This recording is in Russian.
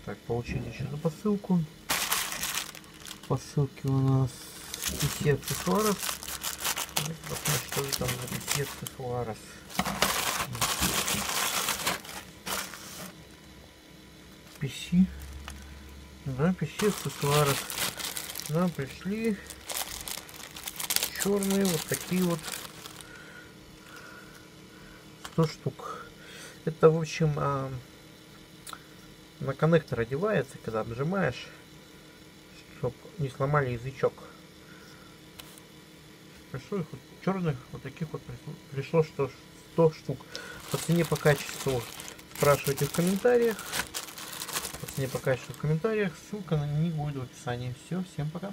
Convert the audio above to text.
Так, получили еще одну посылку. В посылке у нас PC аксессуаров. Посмотрим, что же там за PC аксессуаров. PC. Да, PC аксессуаров. Нам пришли черные вот такие вот 100 штук. Это, в общем, на коннектор одевается, когда обжимаешь, чтобы не сломали язычок. Пришло их вот черных, вот таких вот пришло 100 штук. По цене, по качеству спрашивайте в комментариях. По цене, по качеству в комментариях. Ссылка на них будет в описании. Все, всем пока.